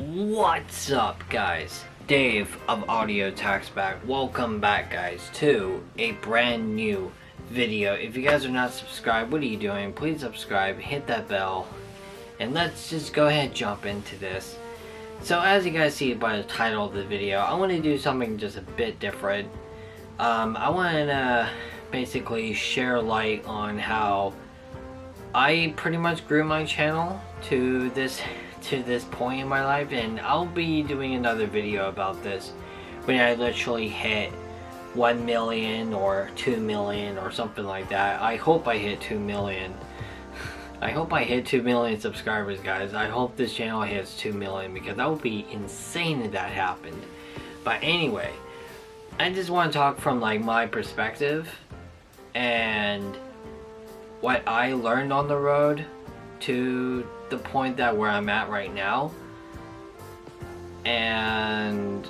What's up, guys? Dave of Attacksback. Welcome back, guys, to a brand new video. If you guys are not subscribed, what are you doing? Please subscribe, hit that bell, and let's just go ahead and jump into this. So as you guys see by the title of the video, I want to do something just a bit different. I want to basically share light on how I pretty much grew my channel to this point in my life, and I'll be doing another video about this when I literally hit 1 million or 2 million or something like that. I hope I hit 2 million. I hope I hit 2 million subscribers, guys. I hope this channel hits 2 million, because that would be insane if that happened. But anyway, I just want to talk from like my perspective and what I learned on the road to the point that where I'm at right now, and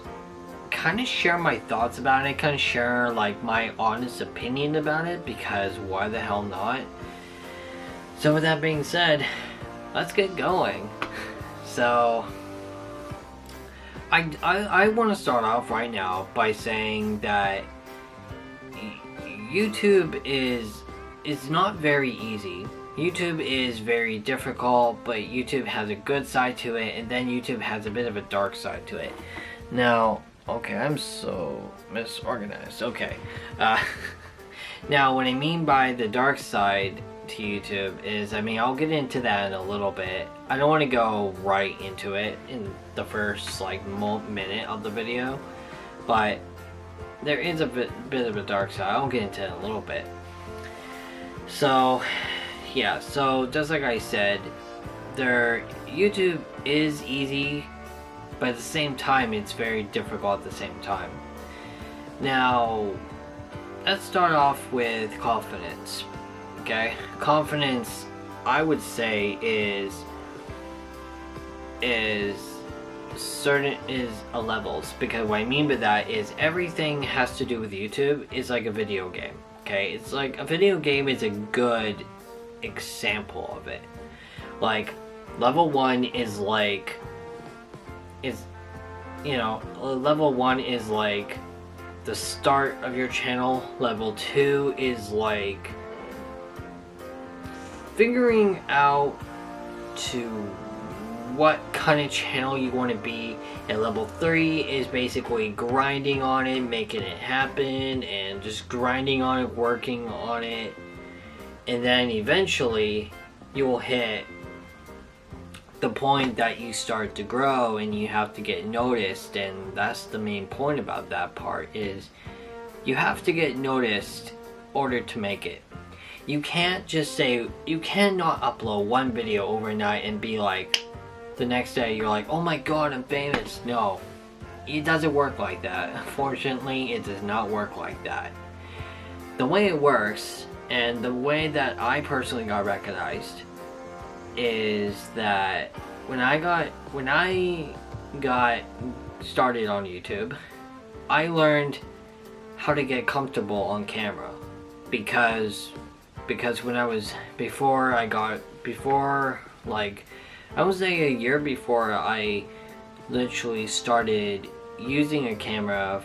kind of share my thoughts about it, kind of share like my honest opinion about it, because why the hell not? So with that being said, let's get going. So I want to start off right now by saying that YouTube is not very easy. YouTube is very difficult, but YouTube has a good side to it, and then YouTube has a bit of a dark side to it. Now, okay, I'm so misorganized. Okay. Now, what I mean by the dark side to YouTube is, I mean, I'll get into that in a little bit. I don't want to go right into it in the first, like, minute of the video, but there is a bit of a dark side. I'll get into it in a little bit. So yeah, so just like I said, YouTube is easy, but at the same time it's very difficult at the same time. Now, let's start off with confidence. Okay, confidence, I would say, is a levels, because what I mean by that is everything has to do with YouTube is like a video game. Okay, it's like a video game is a good example of it. Like, level 1 is like, level 1 is like the start of your channel. Level 2 is like figuring out to what kind of channel you want to be, and level 3 is basically grinding on it, making it happen, and just grinding on it, working on it, and then eventually you will hit the point that you start to grow and you have to get noticed. And that's the main point about that part, is you have to get noticed in order to make it. You can't just say, you cannot upload one video overnight and be like, the next day you're like, oh my god, I'm famous. No, it doesn't work like that. Unfortunately, it does not work like that. The way it works, and the way that I personally got recognized, is that when I got started on YouTube, I learned how to get comfortable on camera, because when I was I would say a year before I literally started using a camera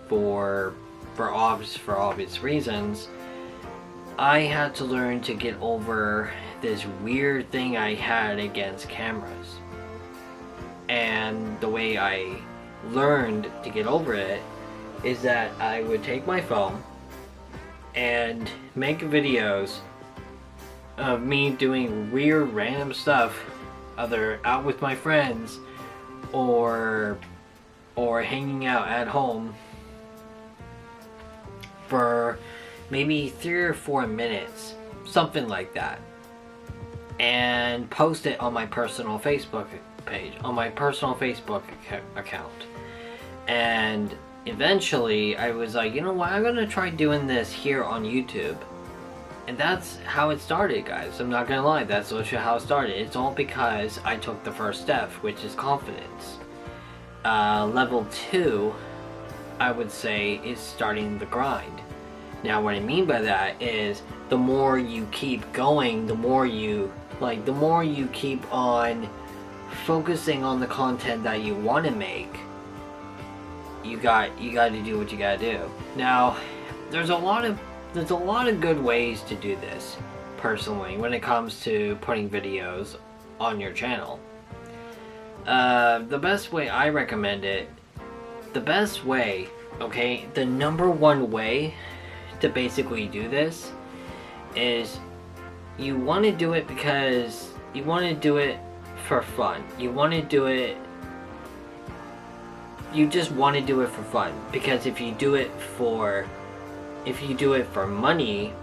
for obvious reasons, I had to learn to get over this weird thing I had against cameras. And the way I learned to get over it is that I would take my phone and make videos of me doing weird random stuff, either out with my friends or hanging out at home, for maybe 3 or 4 minutes, something like that, and post it on my personal Facebook page, on my personal Facebook account. And eventually I was like, you know what, I'm gonna try doing this here on YouTube. And that's how it started, guys. I'm not gonna lie, that's literally how it started. It's all because I took the first step, which is confidence. Level 2, I would say, is starting the grind. Now, what I mean by that is, the more you keep going, the more you keep on focusing on the content that you want to make, you got to do what you got to do. Now, there's a lot of good ways to do this, personally, when it comes to putting videos on your channel. The best way I recommend it, okay, the number one way to basically do this is you want to do it because you want to do it for fun. You just want to do it for fun, because if you do it for money,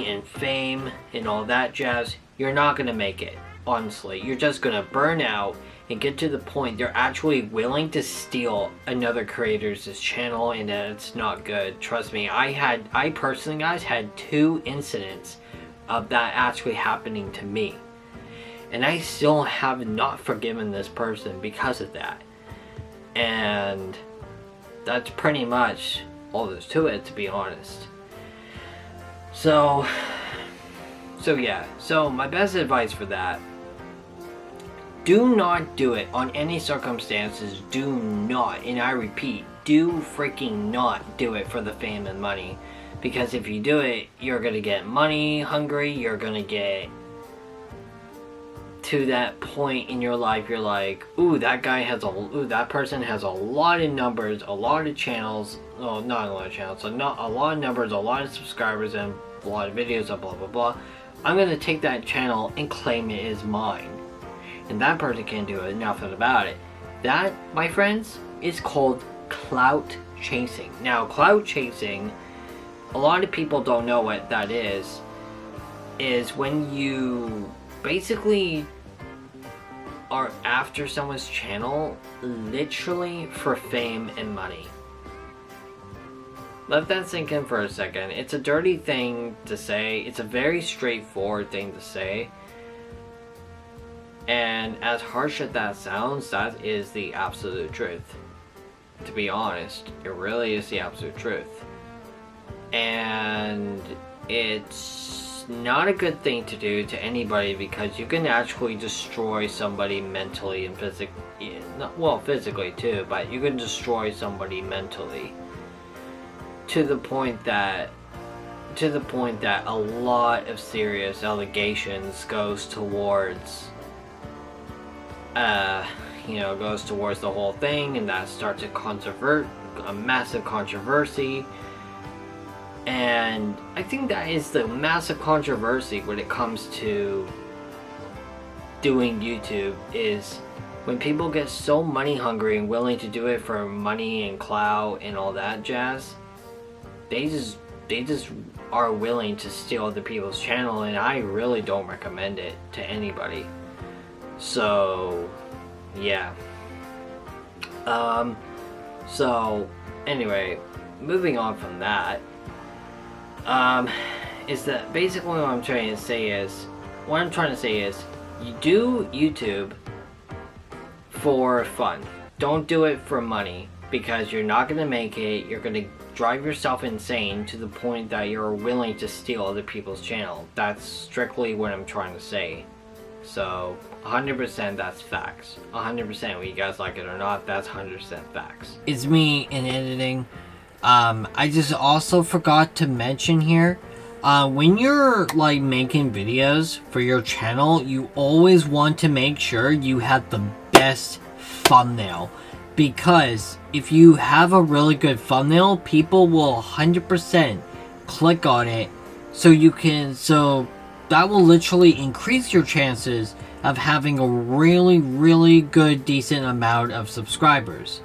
and fame and all that jazz, you're not gonna make it. Honestly, you're just gonna burn out and get to the point you're actually willing to steal another creator's channel, and it's not good. Trust me, I personally, guys, had 2 incidents of that actually happening to me, and I still have not forgiven this person because of that. And that's pretty much all there's to it, to be honest. So yeah, so my best advice for that: do not do it on any circumstances. Do not, and I repeat, do freaking not do it for the fame and money. Because if you do it, you're gonna get money hungry, you're gonna get to that point in your life, you're like, ooh, that person has a lot of numbers, a lot of channels, no, not a lot of channels, so not a lot of numbers, a lot of subscribers, and a lot of videos, and blah blah blah. I'm gonna take that channel and claim it as mine. And that person can't do nothing about it. That, my friends, is called clout chasing. Now, clout chasing, a lot of people don't know what that is when you basically are after someone's channel literally for fame and money. Let that sink in for a second. It's a dirty thing to say. It's a very straightforward thing to say. And as harsh as that sounds, that is the absolute truth. To be honest, it really is the absolute truth. And it's not a good thing to do to anybody, because you can actually destroy somebody mentally and physically. Well, physically too, but you can destroy somebody mentally to the point that a lot of serious allegations goes towards the whole thing, and that starts a massive controversy. And I think that is the massive controversy when it comes to doing YouTube, is when people get so money hungry and willing to do it for money and clout and all that jazz. They just are willing to steal other people's channel, and I really don't recommend it to anybody. So yeah. So anyway, moving on from that, is that basically what I'm trying to say is you do YouTube for fun. Don't do it for money, because you're not gonna make it. You're gonna drive yourself insane to the point that you're willing to steal other people's channel. That's strictly what I'm trying to say. So 100% that's facts. 100%, whether you guys like it or not, that's 100% facts. It's me in editing. I just also forgot to mention here, when you're like making videos for your channel, you always want to make sure you have the best thumbnail, because if you have a really good thumbnail, people will 100% click on it, so that will literally increase your chances of having a really good decent amount of subscribers.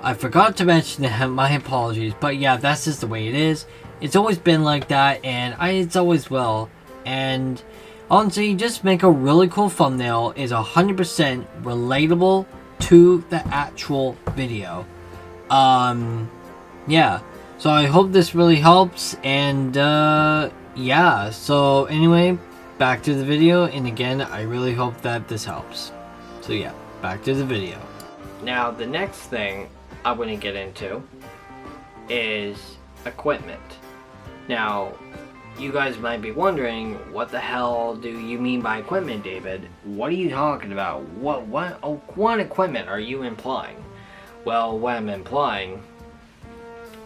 I forgot to mention that, my apologies, but yeah, that's just the way it is. It's always been like that, and it's always will. And honestly, just make a really cool thumbnail is 100% relatable to the actual video. Yeah, so I hope this really helps, and yeah, so anyway, back to the video, and again, I really hope that this helps. So yeah, back to the video. Now, the next thing I'm going to get into is equipment. Now, you guys might be wondering, what the hell do you mean by equipment, David? What are you talking about? What equipment are you implying? Well, what I'm implying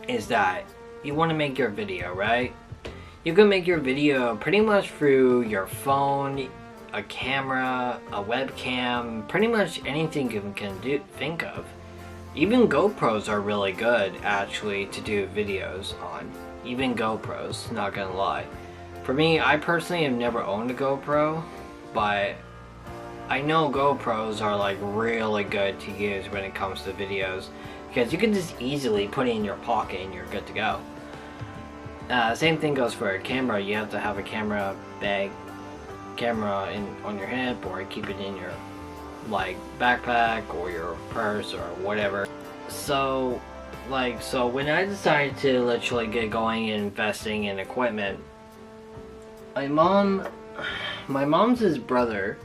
is that you want to make your video, right? You can make your video pretty much through your phone, a camera, a webcam, pretty much anything you can think of. Even GoPros are really good, actually, to do videos on. Even GoPros, not gonna lie. For me, I personally have never owned a GoPro, but I know GoPros are like really good to use when it comes to videos, because you can just easily put it in your pocket and you're good to go. Same thing goes for a camera. You have to have a camera bag, on your hip, or keep it in your like backpack or your purse or whatever. So when I decided to literally get going and investing in equipment, my mom's brother,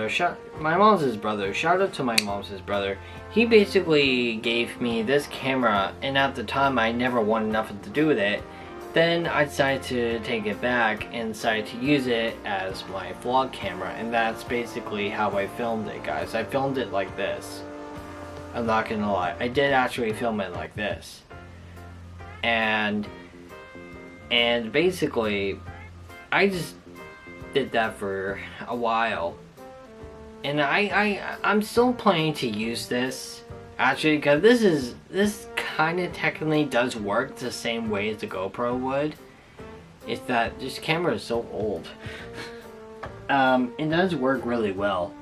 shout out to my mom's brother. He basically gave me this camera, and at the time I never wanted nothing to do with it. Then I decided to take it back and decided to use it as my vlog camera, and that's basically how I filmed it, guys. I filmed it like this. I'm not gonna lie, I did actually film it like this. And basically, I just did that for a while. And I'm still planning to use this, actually, because this kind of technically does work the same way as the GoPro would. It's that this camera is so old. It does work really well.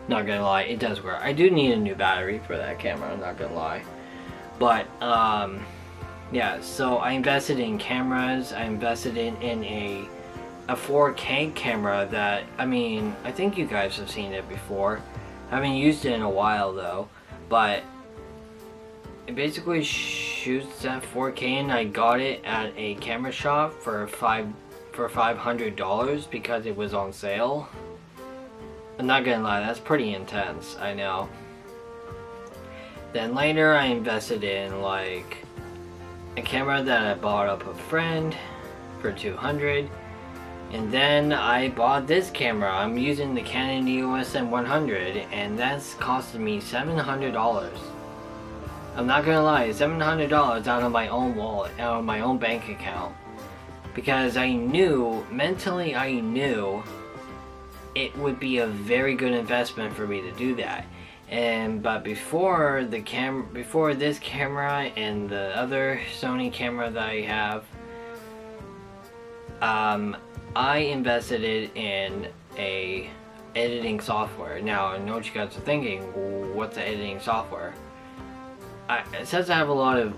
Not gonna lie, it does work. I do need a new battery for that camera, I'm not gonna lie. But, yeah, so I invested in cameras. I invested in a 4K camera that, I mean, I think you guys have seen it before. I haven't used it in a while though, but it basically shoots at 4K, and I got it at a camera shop for $500 because it was on sale. I'm not gonna lie, that's pretty intense, I know. Then later I invested in like a camera that I bought up a friend for $200. And then I bought this camera. I'm using the Canon EOS M100, and that's costed me $700. I'm not gonna lie, $700 out of my own wallet, out of my own bank account. Because I knew, mentally I knew, it would be a very good investment for me to do that. But before this camera and the other Sony camera that I have, I invested it in a editing software. Now, I know what you guys are thinking, what's the editing software? Since I have a lot of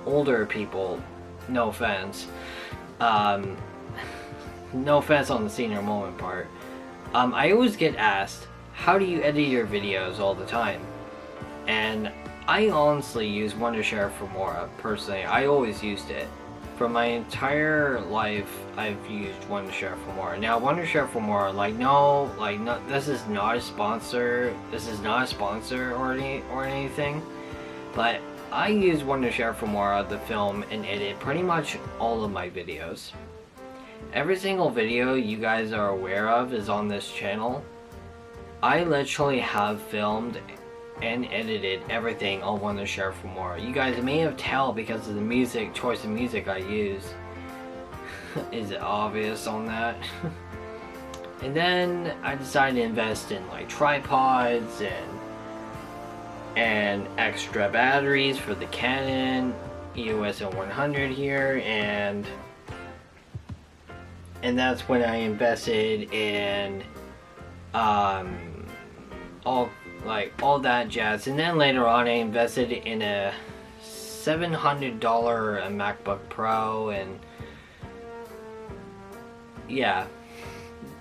older people, no offense, no offense on the senior moment part, I always get asked, how do you edit your videos all the time? And I honestly use Wondershare for more, personally. I always used it. For my entire life, I've used Wondershare for more. Now, Wondershare for more, this is not a sponsor. This is not a sponsor or anything. But I use Wondershare for more to film and edit pretty much all of my videos. Every single video you guys are aware of is on this channel. I literally have filmed and edited everything on Wondershare for more. You guys may have told because of the choice of music I use. Is it obvious on that? And then I decided to invest in like tripods and extra batteries for the Canon EOS M100 here, and that's when I invested in all that jazz. And then later on I invested in a $700 MacBook Pro, and yeah,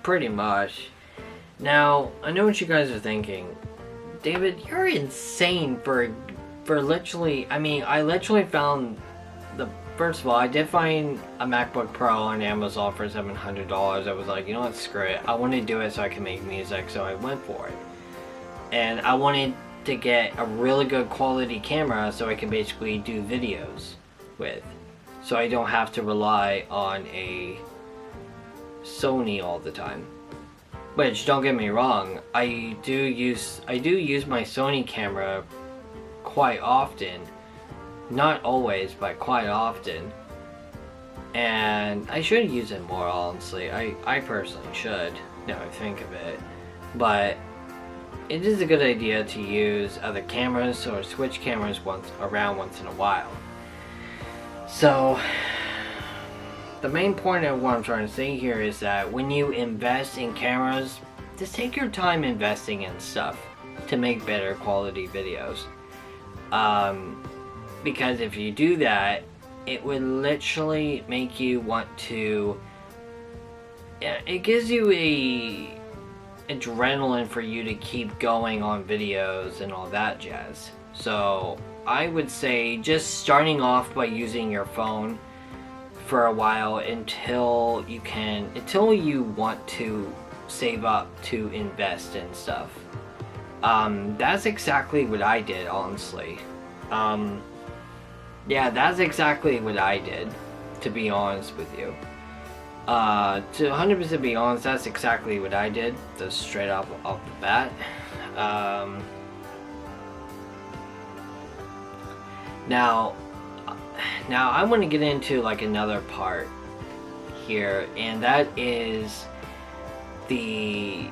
pretty much. Now, I know what you guys are thinking. David, you're insane for literally, I mean, I literally found first of all, I did find a MacBook Pro on Amazon for $700. I was like, you know what, screw it. I want to do it so I can make music, so I went for it. And I wanted to get a really good quality camera so I can basically do videos. with, so I don't have to rely on a Sony all the time. Which, don't get me wrong, I do use my Sony camera quite often. Not always, but quite often. And I should use it more, honestly. I personally should, now I think of it. But it is a good idea to use other cameras or switch cameras once in a while. So, the main point of what I'm trying to say here is that when you invest in cameras, just take your time investing in stuff to make better quality videos. Because if you do that, it would literally make you want to, it gives you a adrenaline for you to keep going on videos and all that jazz. So I would say just starting off by using your phone for a while until you want to save up to invest in stuff. That's exactly what I did, honestly. Yeah, that's exactly what I did, to be honest with you. To 100% be honest, that's exactly what I did, just straight off the bat. Now I want to get into like another part here, and that is the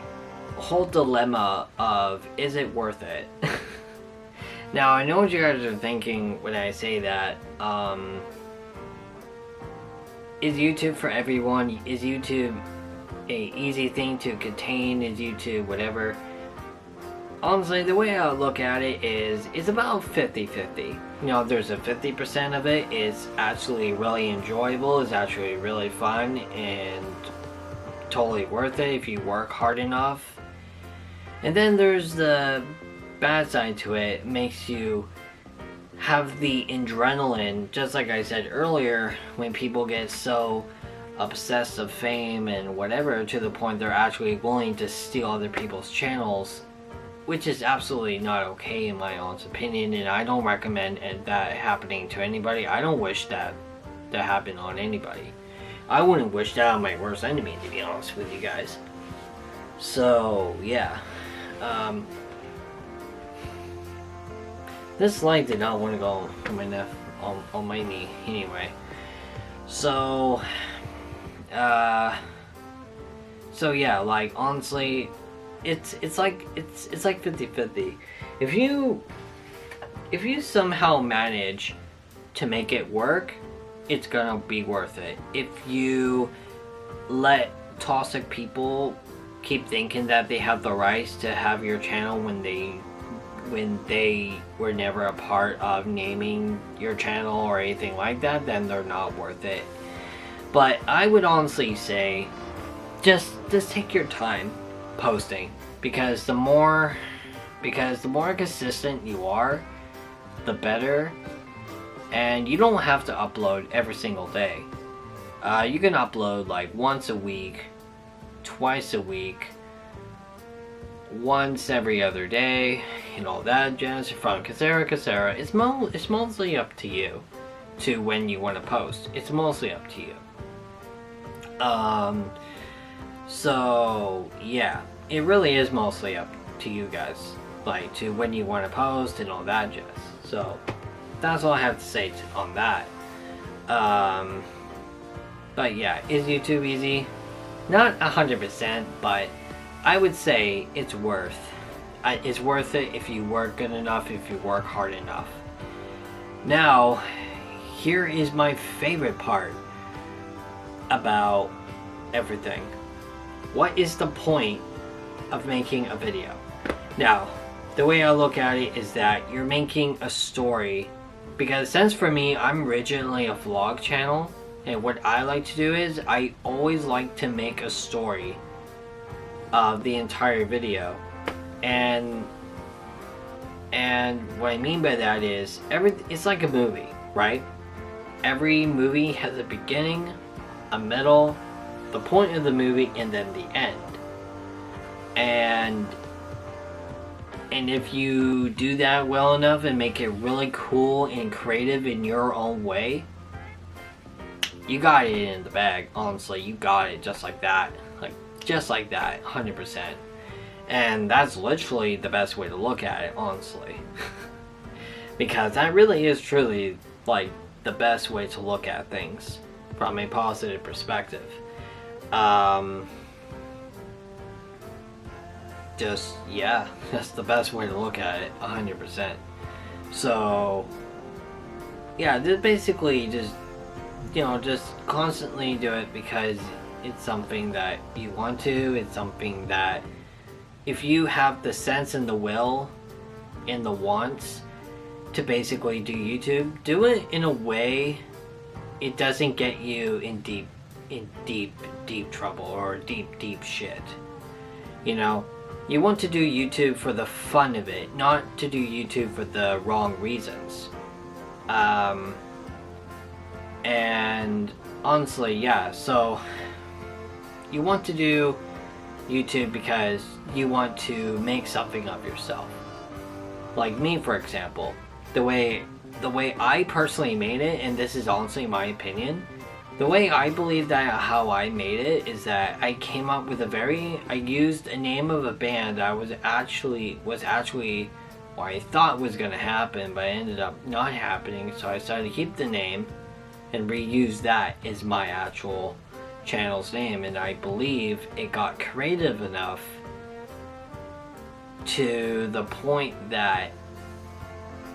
whole dilemma of, is it worth it? Now, I know what you guys are thinking when I say that. Is YouTube for everyone? Is YouTube a easy thing to contain? Is YouTube whatever? Honestly, the way I look at it is, it's about 50-50. You know, there's a 50% of it is actually really enjoyable, is actually really fun, and totally worth it if you work hard enough. And then there's the bad side to it. It makes you have the adrenaline, just like I said earlier, when people get so obsessed of fame and whatever to the point they're actually willing to steal other people's channels, which is absolutely not okay in my honest opinion, and I don't recommend that happening to anybody. I don't wish that to happen on anybody. I wouldn't wish that on my worst enemy, to be honest with you guys. So yeah, this light did not want to go on my knee anyway. So yeah, like honestly, it's like 50-50. If you somehow manage to make it work, it's gonna be worth it. If you let toxic people keep thinking that they have the rights to have your channel when they were never a part of naming your channel or anything like that, then they're not worth it. But I would honestly say, just take your time posting, because the more consistent you are, the better. And you don't have to upload every single day. You can upload like once a week, twice a week, once every other day, and all that jazz from Casera. It's mostly up to you to when you want to post. It's mostly up to you. So yeah, it really is mostly up to you guys, like to when you want to post and all that jazz. So that's all I have to say on that. But yeah, is YouTube easy? Not 100%, but I would say it's worth it if you work good enough, if you work hard enough. Now, here is my favorite part about everything. What is the point of making a video? Now, the way I look at it is that you're making a story, because since for me, I'm originally a vlog channel, and what I like to do is I always like to make a story of the entire video. And what I mean by that is, it's like a movie, right? Every movie has a beginning, a middle, the point of the movie, and then the end. And if you do that well enough and make it really cool and creative in your own way, you got it in the bag. Honestly, you got it just like that. Like, just like that, 100%. And that's literally the best way to look at it, honestly. Because that really is truly, like, the best way to look at things from a positive perspective. Yeah, that's the best way to look at it, 100%. So, yeah, just basically just, just constantly do it because it's something that you want to. It's something that if you have the sense and the will and the wants to basically do YouTube, do it in a way it doesn't get you in deep trouble or deep shit. You want to do YouTube for the fun of it, not to do YouTube for the wrong reasons. And honestly, yeah, so you want to do YouTube because you want to make something of yourself. Like me, for example, the way I personally made it, and this is honestly my opinion, the way I believe that how I made it is that I came up with I used a name of a band that was actually what I thought was gonna happen, but it ended up not happening. So I decided to keep the name and reuse that as my actual channel's name, and I believe it got creative enough to the point that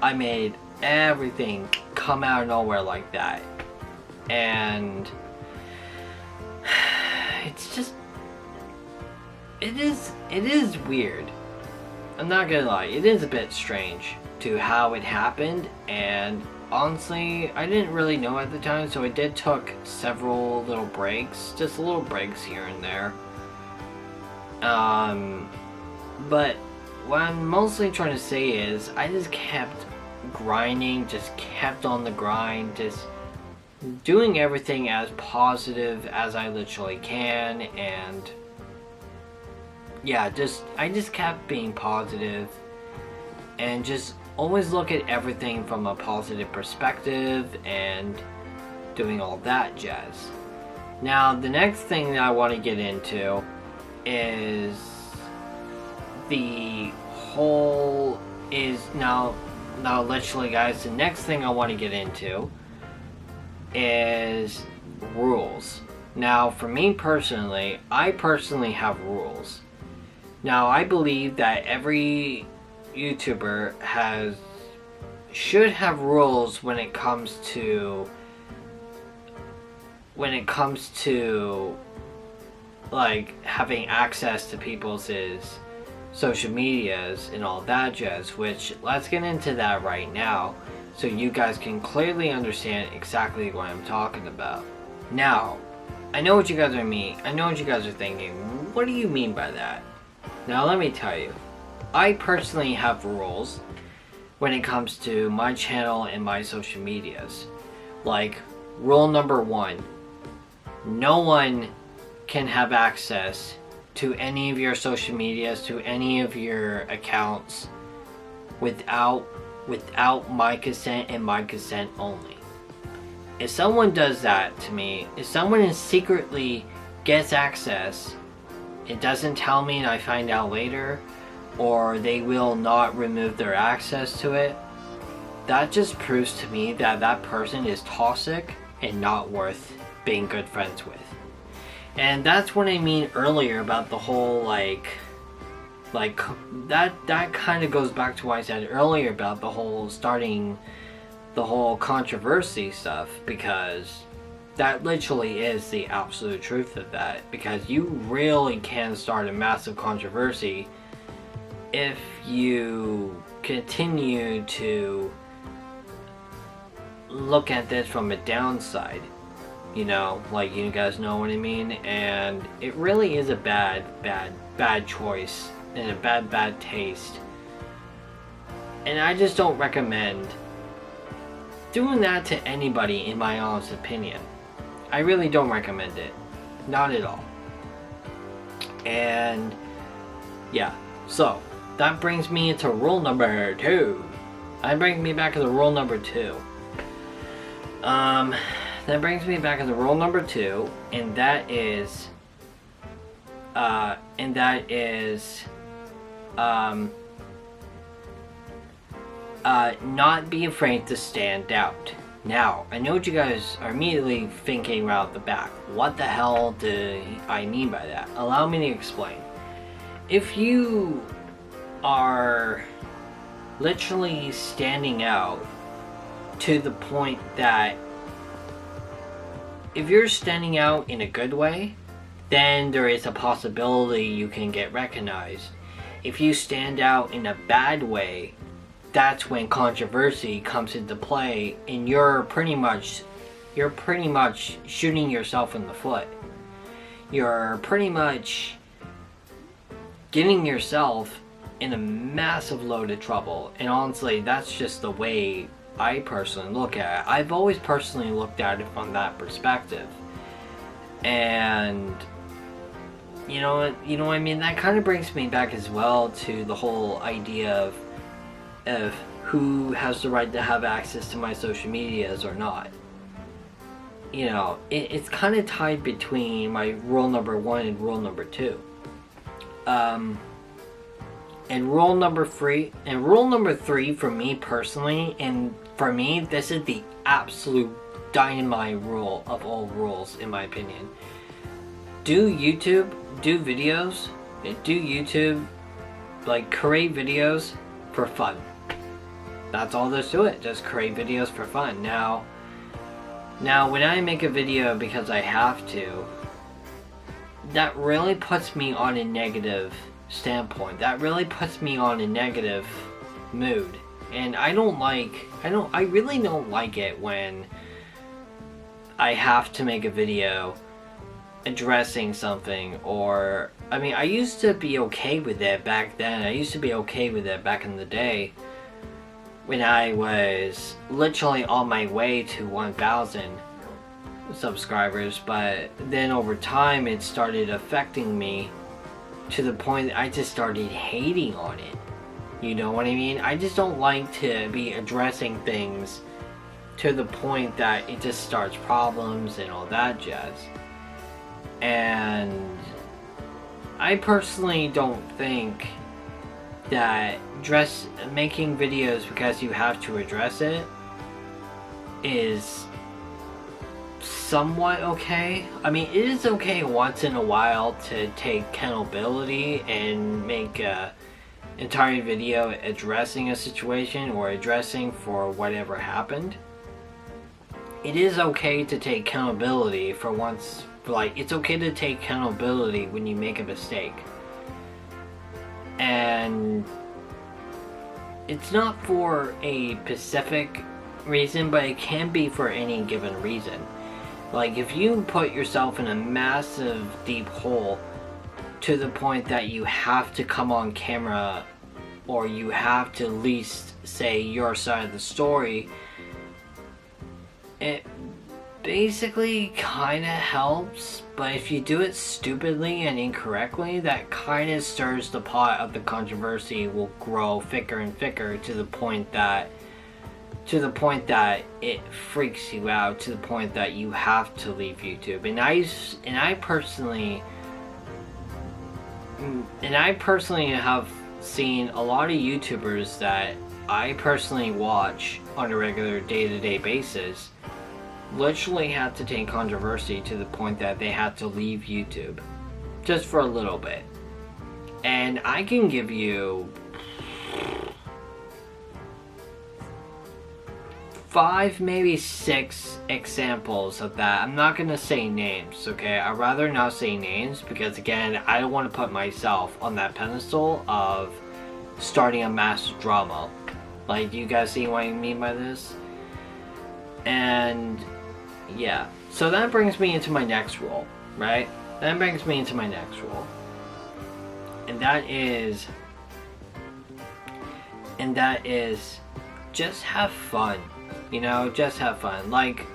I made everything come out of nowhere like that. And it's just it is weird. I'm not gonna lie, it is a bit strange to how it happened, and honestly, I didn't really know at the time, so it did took several little breaks, just little breaks here and there. But what I'm mostly trying to say is I just kept grinding, just kept on the grind, just doing everything as positive as I literally can, and yeah, I just kept being positive and just always look at everything from a positive perspective and doing all that jazz. Now, the next thing that I want to get into is now literally, guys, the next thing I want to get into is rules. Now, for me personally, I personally have rules. Now, I believe that every YouTuber should have rules when it comes to like having access to people's social medias and all that jazz, which let's get into that right now so you guys can clearly understand exactly what I'm talking about. Now, I know what you guys are thinking. What do you mean by that? Now, let me tell you. I personally have rules when it comes to my channel and my social medias. Like, rule number 1, no one can have access to any of your social medias, to any of your accounts without my consent and my consent only. If someone does that to me, if someone secretly gets access, it doesn't tell me and I find out later, or they will not remove their access to it, that just proves to me that that person is toxic and not worth being good friends with. And that's what I mean earlier about the whole like that kind of goes back to what I said earlier about the whole starting the whole controversy stuff, because that literally is the absolute truth of that, because you really can start a massive controversy if you continue to look at this from a downside, like, you guys know what I mean. And it really is a bad choice and a bad taste, and I just don't recommend doing that to anybody, in my honest opinion. I really don't recommend it, not at all. And yeah, so that brings me into rule number 2. That brings me back to the rule number 2. that brings me back to the rule number 2, and that is not be afraid to stand out. Now, I know what you guys are immediately thinking right off the bat. What the hell do I mean by that? Allow me to explain. If you are literally standing out to the point that if you're standing out in a good way, then there is a possibility you can get recognized. If you stand out in a bad way, that's when controversy comes into play, and you're pretty much shooting yourself in the foot. You're pretty much getting yourself in a massive load of trouble. And honestly, that's just the way I personally look at it. I've always personally looked at it from that perspective. And you know what I mean? That kind of brings me back as well to the whole idea of who has the right to have access to my social medias or not. You know, it's kind of tied between my rule number 1 and rule number 2. And rule number 3 for me personally, and for me this is the absolute dynamite rule of all rules in my opinion. Do videos, like create videos for fun. That's all there's to it. Just create videos for fun. Now when I make a video because I have to, that really puts me on a negative standpoint. That really puts me on a negative mood. And I really don't like it when I have to make a video addressing something, or I used to be okay with it back then. I used to be okay with it back in the day when I was literally on my way to 1,000 subscribers, but then over time it started affecting me to the point that I just started hating on it. You know what I mean? I just don't like to be addressing things to the point that it just starts problems and all that jazz. And I personally don't think that making videos because you have to address it is somewhat okay. It is okay once in a while to take accountability and make a entire video addressing a situation or addressing for whatever happened. It is okay to take accountability for once. It's okay to take accountability when you make a mistake. And it's not for a specific reason, but it can be for any given reason. Like if you put yourself in a massive deep hole to the point that you have to come on camera, or you have to at least say your side of the story, it basically kind of helps. But if you do it stupidly and incorrectly, that kind of stirs the pot of the controversy, will grow thicker and thicker to the point that it freaks you out, to the point that you have to leave YouTube. And I personally have seen a lot of YouTubers that I personally watch on a regular day-to-day basis literally had to take controversy to the point that they had to leave YouTube just for a little bit. And I can give you 5, maybe 6 examples of that. I'm not gonna say names, okay? I'd rather not say names because, again, I don't want to put myself on that pedestal of starting a massive drama. Like, do you guys see what I mean by this? And yeah, so that brings me into my next rule, right? That brings me into my next rule, and that is just have fun. You know, just have fun. Like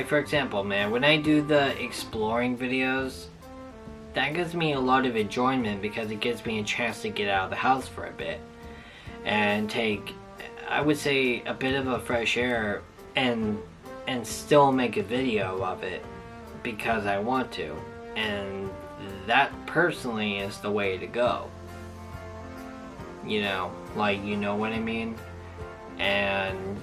for example, man, when I do the exploring videos, that gives me a lot of enjoyment because it gives me a chance to get out of the house for a bit and take, I would say, a bit of a fresh air and and still make a video of it because I want to, and that personally is the way to go. You know, like, you know what I mean? And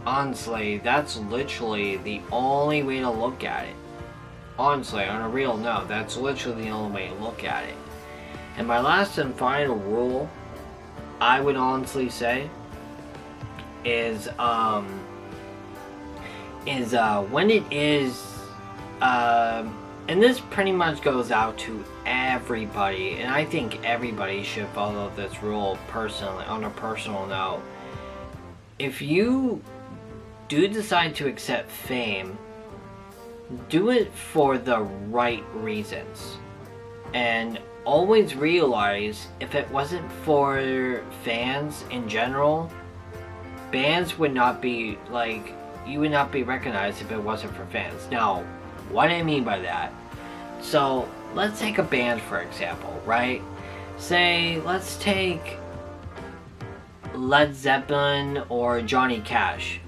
honestly, that's literally the only way to look at it. Honestly, on a real note, that's literally the only way to look at it. And my last and final rule, I would honestly say, is when it is, and this pretty much goes out to everybody, and I think everybody should follow this rule personally, on a personal note. If you do decide to accept fame, do it for the right reasons. And always realize, if it wasn't for fans in general, bands would not be, like, you would not be recognized if it wasn't for fans. Now, what I mean by that, so let's take a band for example, right? Say, let's take Led Zeppelin or Johnny Cash,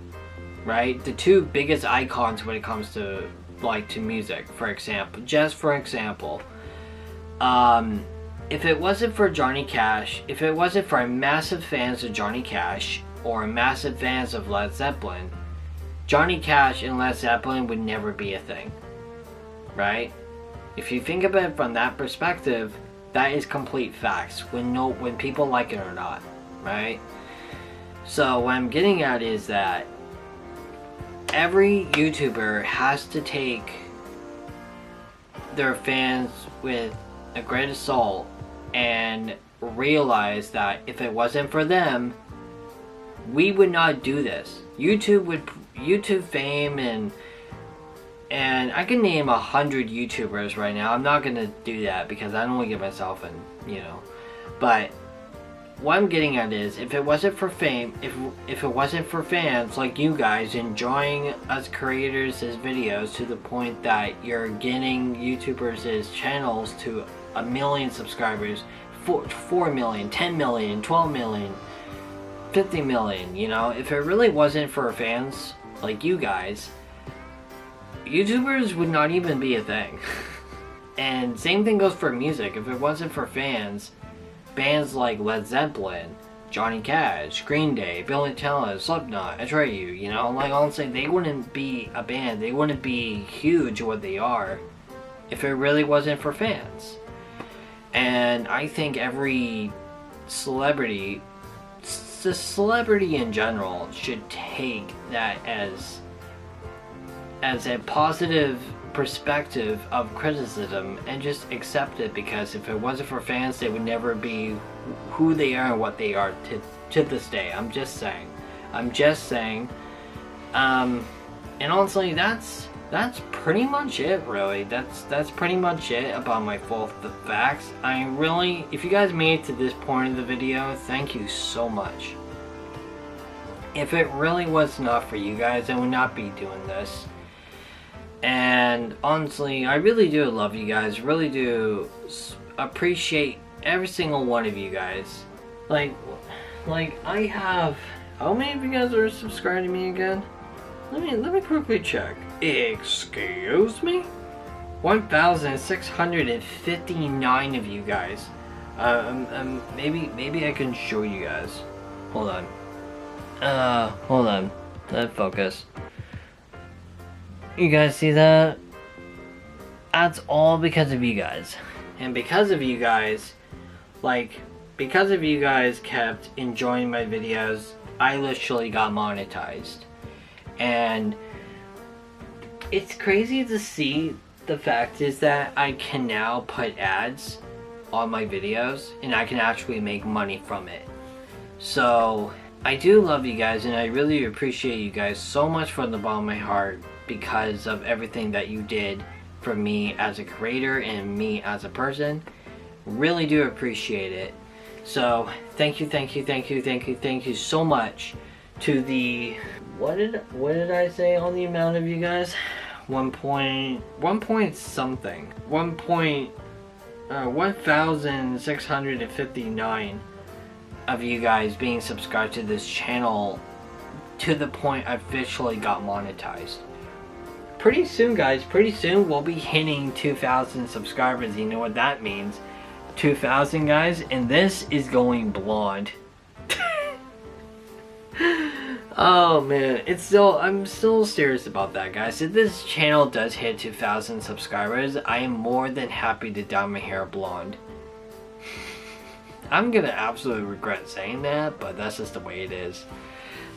right? The two biggest icons when it comes to, like, to music, for example, just for example. If it wasn't for Johnny Cash, if it wasn't for massive fans of Johnny Cash or massive fans of Led Zeppelin, Johnny Cash and Led Zeppelin would never be a thing, right? If you think about it from that perspective, that is complete facts, when people like it or not, right? So what I'm getting at is that every YouTuber has to take their fans with a grain of salt and realize that if it wasn't for them, we would not do this. YouTube fame, and I can name 100 YouTubers right now. I'm not gonna do that because I don't want to get myself in, you know. But what I'm getting at is, if it wasn't for fame, if it wasn't for fans like you guys enjoying us creators' videos to the point that you're getting YouTubers' channels to 1 million subscribers, 4 million, 10 million, 12 million, 50 million, you know, if it really wasn't for fans like you guys, YouTubers would not even be a thing. And same thing goes for music. If it wasn't for fans, bands like Led Zeppelin, Johnny Cash, Green Day, Billy Talent, Slipknot, Atreyu, you know, like, honestly, they wouldn't be a band, they wouldn't be huge what they are if it really wasn't for fans. And I think every celebrity, the celebrity in general, should take that as a positive perspective of criticism and just accept it, because if it wasn't for fans, they would never be who they are and what they are to this day. I'm just saying. And honestly, that's pretty much it, really. That's pretty much it about my full facts. I really, if you guys made it to this point of the video, thank you so much. If it really was not for you guys, I would not be doing this. And honestly, I really do love you guys, really do appreciate every single one of you guys. Like I have, how many of you guys are subscribed to me again? Let me quickly check. Excuse me? 1,659 of you guys. Maybe I can show you guys. Hold on. Hold on. Let focus. You guys see that? That's all because of you guys. And because of you guys, because of you guys kept enjoying my videos, I literally got monetized. And it's crazy to see. The fact is that I can now put ads on my videos and I can actually make money from it. So I do love you guys, and I really appreciate you guys so much from the bottom of my heart, because of everything that you did for me as a creator and me as a person. Really do appreciate it. So thank you so much to the, what did I say on the amount of you guys? 1,659 of you guys being subscribed to this channel to the point I officially got monetized. Pretty soon, guys, pretty soon we'll be hitting 2,000 subscribers. You know what that means. 2,000, guys, and this is going blonde. Oh man, I'm still serious about that, guys. If this channel does hit 2,000 subscribers, I am more than happy to dye my hair blonde. I'm gonna absolutely regret saying that, but that's just the way it is.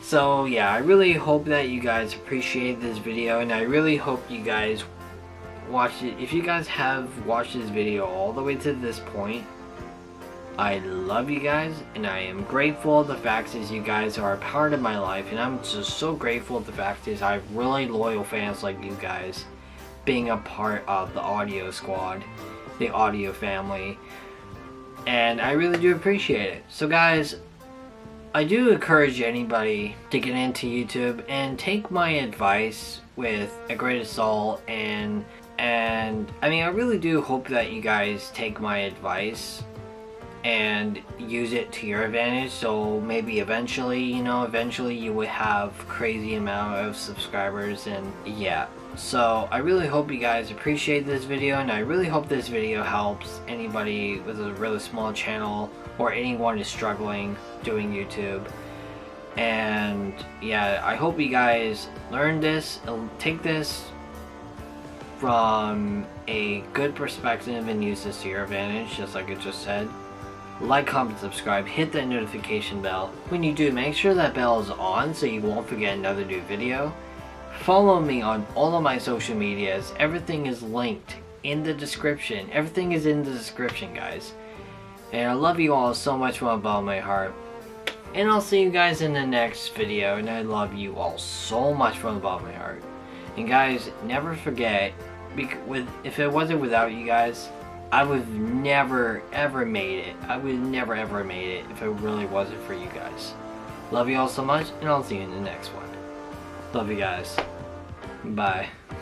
So yeah, I really hope that you guys appreciate this video, and I really hope you guys watch it. If you guys have watched this video all the way to this point, I love you guys, and I am grateful. The fact is you guys are a part of my life, and I'm just so grateful. The fact is I have really loyal fans like you guys being a part of the audio squad, the audio family, and I really do appreciate it. So guys, I do encourage anybody to get into YouTube and take my advice with a grain of salt, and I mean, I really do hope that you guys take my advice and use it to your advantage. So maybe eventually, eventually you would have crazy amount of subscribers, and yeah. So I really hope you guys appreciate this video, and I really hope this video helps anybody with a really small channel or anyone who's struggling doing YouTube. And yeah, I hope you guys learn this, take this from a good perspective and use this to your advantage, just like I just said. Like, comment, subscribe, hit that notification bell. When you do, make sure that bell is on so you won't forget another new video. Follow me on all of my social medias. Everything is linked in the description. Everything is in the description, guys. And I love you all so much from the bottom of my heart. And I'll see you guys in the next video. And I love you all so much from the bottom of my heart. And guys, never forget, if it wasn't without you guys, I would have never ever made it. I would have never ever made it if it really wasn't for you guys. Love you all so much, and I'll see you in the next one. Love you guys. Bye.